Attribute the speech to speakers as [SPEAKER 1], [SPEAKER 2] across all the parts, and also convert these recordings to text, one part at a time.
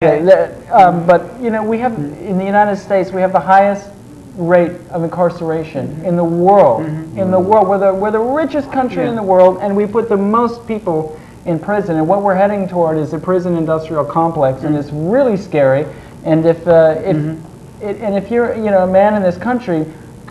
[SPEAKER 1] But you know, we have in the United States we have the highest rate of incarceration in the world. In the world, we're the richest country in the world, and we put the most people in prison. And what we're heading toward is a prison industrial complex, and it's really scary. And if you're a man in this country,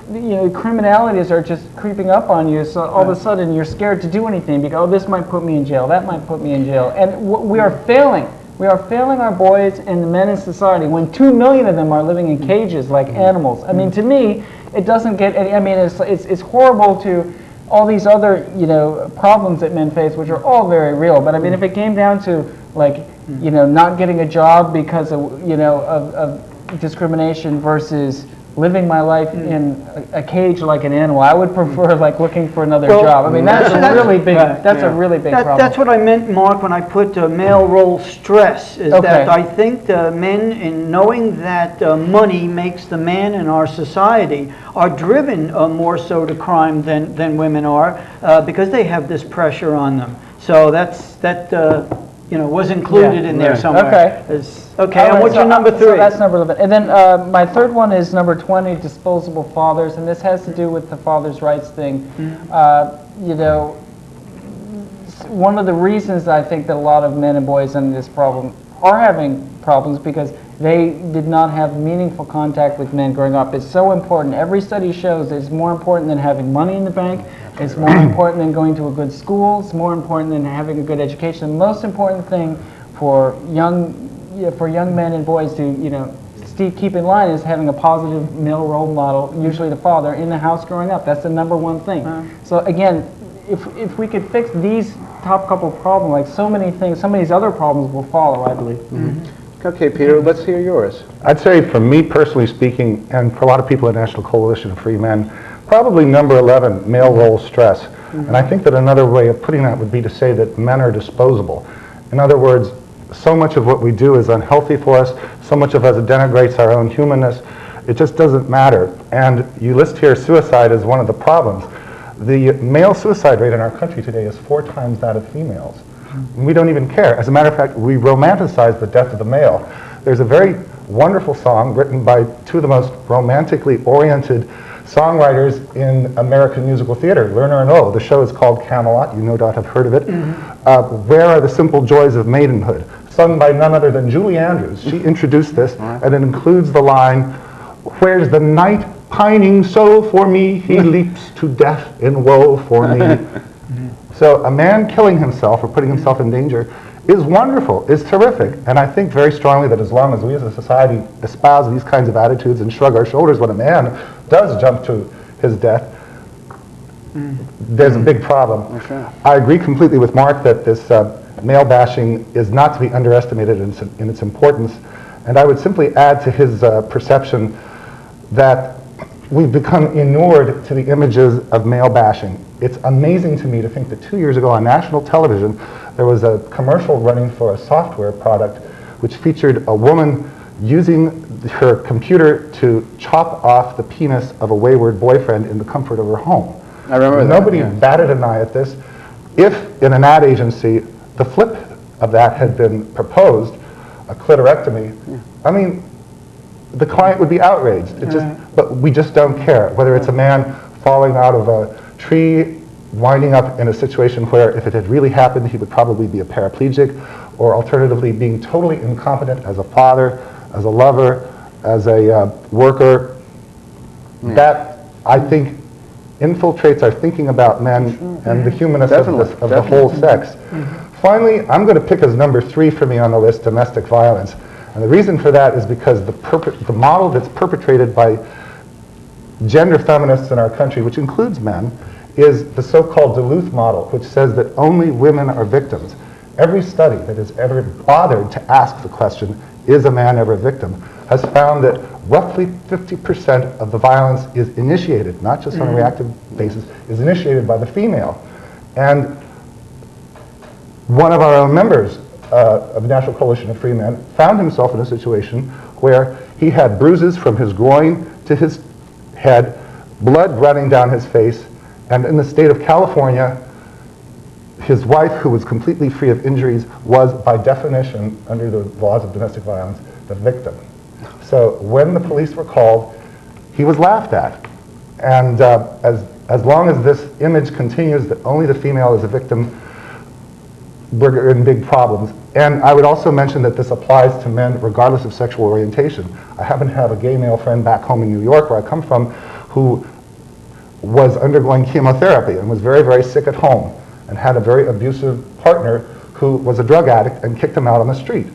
[SPEAKER 1] criminalities are just creeping up on you. So all of a sudden you're scared to do anything because, oh, this might put me in jail, that might put me in jail, and we are failing. We are failing our boys and the men in society when 2 million of them are living in cages like animals. I mean, to me, it doesn't get any, I mean, it's horrible to all these other, problems that men face, which are all very real. But I mean, if it came down to, like, not getting a job because of discrimination versus living my life in a cage like an animal, I would prefer like looking for another job. I mean, that's a really big problem.
[SPEAKER 2] That's what I meant, Mark, when I put male role stress, is that I think the men, in knowing that money makes the man in our society, are driven more so to crime than women are, because they have this pressure on them. So that was included in there somewhere. Okay, and what's your number 3?
[SPEAKER 1] So that's number 11. And then my third one is number 20, disposable fathers, and this has to do with the father's rights thing. One of the reasons I think that a lot of men and boys in this problem are having problems because they did not have meaningful contact with men growing up. It's so important. Every study shows that it's more important than having money in the bank. It's more important than going to a good school. It's more important than having a good education. The most important thing for young men and boys to keep in line is having a positive male role model, usually the father, in the house growing up. That's the number one thing. So again, if we could fix these top couple of problems, like so many things, some of these other problems will follow, I believe.
[SPEAKER 3] Okay, Peter, let's hear yours.
[SPEAKER 4] I'd say, for me personally speaking, and for a lot of people at National Coalition of Free Men, probably number 11, male role stress. And I think that another way of putting that would be to say that men are disposable. In other words, so much of what we do is unhealthy for us, so much of us denigrates our own humanness, it just doesn't matter. And you list here suicide as one of the problems. The male suicide rate in our country today is 4 times that of females. We don't even care. As a matter of fact, we romanticize the death of the male. There's a very wonderful song written by 2 of the most romantically oriented songwriters in American musical theater, Lerner and Loewe. The show is called Camelot. You no doubt have heard of it. Where Are the Simple Joys of Maidenhood? Sung by none other than Julie Andrews. She introduced this, and it includes the line, "Where's the knight pining so for me? He leaps to death in woe for me." So a man killing himself or putting himself in danger is wonderful, is terrific. And I think very strongly that as long as we as a society espouse these kinds of attitudes and shrug our shoulders when a man does jump to his death, there's a big problem. I agree completely with Mark that this male bashing is not to be underestimated in its importance. And I would simply add to his perception that we've become inured to the images of male bashing. It's amazing to me to think that 2 years ago on national television, there was a commercial running for a software product which featured a woman using her computer to chop off the penis of a wayward boyfriend in the comfort of her home.
[SPEAKER 3] I remember that.
[SPEAKER 4] Nobody batted an eye at this. If in an ad agency the flip of that had been proposed, a clitorectomy, I mean, the client would be outraged. But we just don't care. Whether it's a man falling out of a tree, winding up in a situation where if it had really happened, he would probably be a paraplegic, or alternatively being totally incompetent as a father, as a lover, as a worker. That, I think, infiltrates our thinking about men and the humanness of the whole sex. Finally, I'm going to pick as number 3 for me on the list, domestic violence. And the reason for that is because the model that's perpetrated by gender feminists in our country, which includes men, is the so-called Duluth model, which says that only women are victims. Every study that has ever bothered to ask the question, is a man ever a victim, has found that roughly 50% of the violence is initiated, not just on a reactive basis, is initiated by the female. And one of our own members of the National Coalition of Free Men found himself in a situation where he had bruises from his groin to his head, blood running down his face, and in the state of California, his wife, who was completely free of injuries, was by definition, under the laws of domestic violence, the victim. So when the police were called, he was laughed at. And as long as this image continues that only the female is a victim, we're in big problems. And I would also mention that this applies to men regardless of sexual orientation. I happen to have a gay male friend back home in New York, where I come from, who was undergoing chemotherapy and was very, very sick at home and had a very abusive partner who was a drug addict and kicked him out on the street.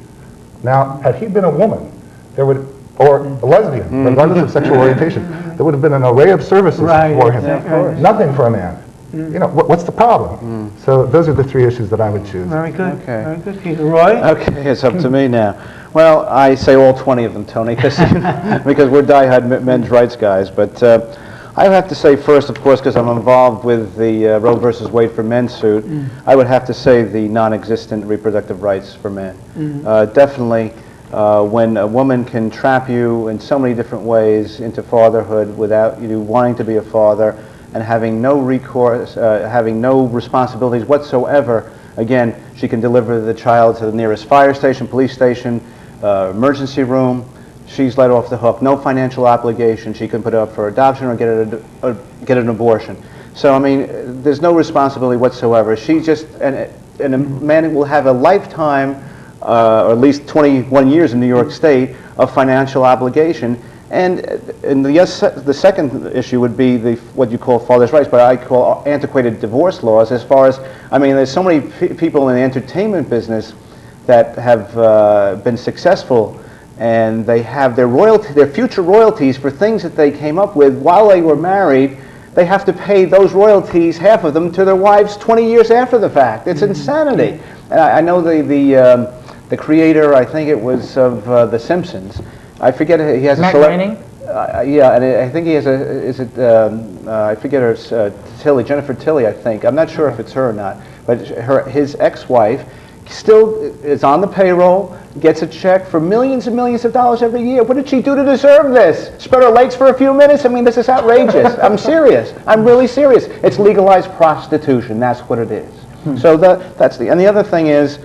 [SPEAKER 4] Now, had he been a woman, there would, or a lesbian, regardless of sexual orientation, there would have been an array of services for him.
[SPEAKER 2] Yeah,
[SPEAKER 4] nothing for a man. You know, what's the problem? So those are the three issues that I would choose.
[SPEAKER 2] Very good.
[SPEAKER 5] Okay.
[SPEAKER 2] Very good, Peter. Roy?
[SPEAKER 5] Okay, it's up to me now. Well, I say all 20 of them, Tony, because we're die-hard men's rights guys. But I have to say first, of course, because I'm involved with the Roe versus Wade for Men suit, I would have to say the non-existent reproductive rights for men. Definitely, when a woman can trap you in so many different ways into fatherhood without you wanting to be a father, and having no recourse, having no responsibilities whatsoever. Again, she can deliver the child to the nearest fire station, police station, emergency room. She's let off the hook. No financial obligation. She can put it up for adoption or get an abortion. So, I mean, there's no responsibility whatsoever. She just, and a man will have a lifetime, or at least 21 years in New York State, of financial obligation. And the second issue would be what you call father's rights, but I call antiquated divorce laws. As far as, I mean, there's so many people in the entertainment business that have been successful, and they have their future royalties for things that they came up with while they were married. They have to pay those royalties, half of them, to their wives 20 years after the fact. It's insanity. And I know the creator, I think it was of The Simpsons. I forget, he has
[SPEAKER 1] Matt
[SPEAKER 5] a
[SPEAKER 1] Groening?
[SPEAKER 5] yeah, and I think he has I forget her, Jennifer Tilly, I think. I'm not sure if it's her or not, but his ex-wife still is on the payroll, gets a check for millions and millions of dollars every year. What did she do to deserve this? Spread her legs for a few minutes? I mean, this is outrageous. I'm serious. I'm really serious. It's legalized prostitution. That's what it is. So that's and the other thing is,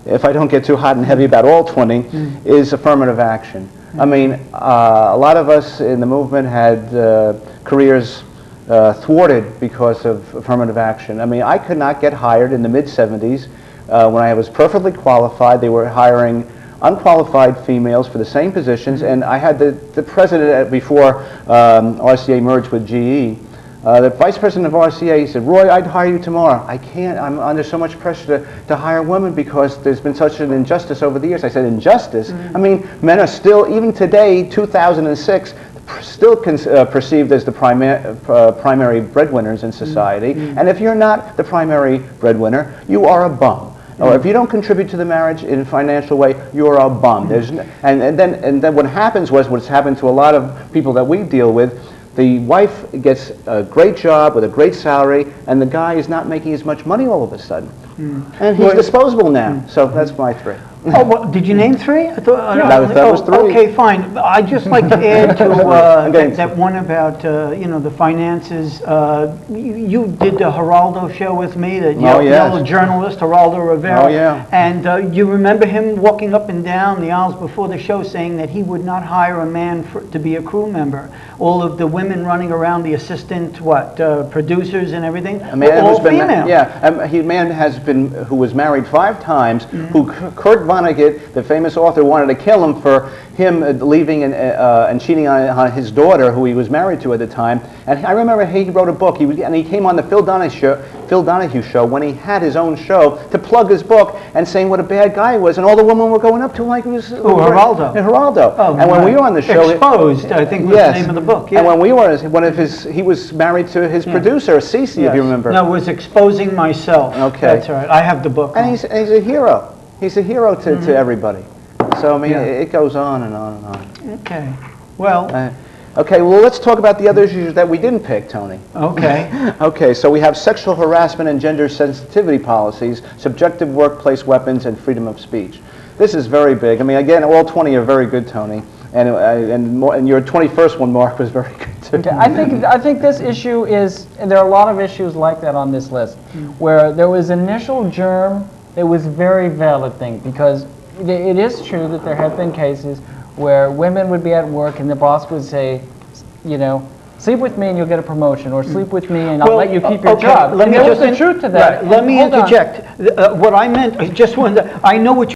[SPEAKER 5] if I don't get too hot and heavy about all 20, is affirmative action. I mean, a lot of us in the movement had careers thwarted because of affirmative action. I mean, I could not get hired in the mid-'70s when I was perfectly qualified. They were hiring unqualified females for the same positions, and I had the president before RCA merged with GE. The vice president of RCA, he said, "Roy, I'd hire you tomorrow." "I can't. I'm under so much pressure to hire women because there's been such an injustice over the years." I said, "Injustice?" I mean, men are still, even today, 2006, still perceived as the primary breadwinners in society. And if you're not the primary breadwinner, you are a bum. Or if you don't contribute to the marriage in a financial way, you're a bum. And then what happens was, what's happened to a lot of people that we deal with, the wife gets a great job with a great salary, and the guy is not making as much money all of a sudden. And he's disposable now. So that's my three.
[SPEAKER 2] Oh, well, did you name three? I thought,
[SPEAKER 5] that was three.
[SPEAKER 2] Okay, fine. I'd just like to add to that one about the finances. You did the Geraldo show with me, the yellow journalist, Geraldo Rivera.
[SPEAKER 5] Oh, yeah.
[SPEAKER 2] And you remember him walking up and down the aisles before the show saying that he would not hire a man to be a crew member. All of the women running around, the assistant, producers and everything, all female.
[SPEAKER 5] A man has been, who was married 5 times, who Kurt Vonnegut, the famous author, wanted to kill him for him leaving and cheating on his daughter, who he was married to at the time. And I remember he wrote a book, and he came on the Phil Donahue show when he had his own show to plug his book and saying what a bad guy he was, and all the women were going up to him like it was
[SPEAKER 2] Geraldo.
[SPEAKER 5] Geraldo.
[SPEAKER 2] Oh,
[SPEAKER 5] and when we were on the show,
[SPEAKER 2] Exposed, I think was the name of the book. Yeah.
[SPEAKER 5] And when we were, he was married to his producer, Cece, if you remember.
[SPEAKER 2] No, it was Exposing Myself.
[SPEAKER 5] Okay.
[SPEAKER 2] That's right. I have the book.
[SPEAKER 5] And he's a hero. He's a hero to everybody. So, I mean, it goes on and on and on.
[SPEAKER 2] Okay. Well...
[SPEAKER 5] okay, well, let's talk about the other issues that we didn't pick, Tony.
[SPEAKER 2] Okay.
[SPEAKER 5] Okay, so we have sexual harassment and gender sensitivity policies, subjective workplace weapons, and freedom of speech. This is very big. I mean, again, all 20 are very good, Tony. And your 21st one, Mark, was very good, too.
[SPEAKER 1] Okay, I think this issue is, and there are a lot of issues like that on this list, where there was initial germ that was very valid thing, because it is true that there have been cases where women would be at work and the boss would say, you know, sleep with me and you'll get a promotion, or sleep with me and I'll let you keep your job.
[SPEAKER 2] Let me
[SPEAKER 1] and there
[SPEAKER 2] just
[SPEAKER 1] was the truth to that.
[SPEAKER 2] Right, let me
[SPEAKER 1] Hold on.
[SPEAKER 2] interject. What I meant, I just wanted to, I know what you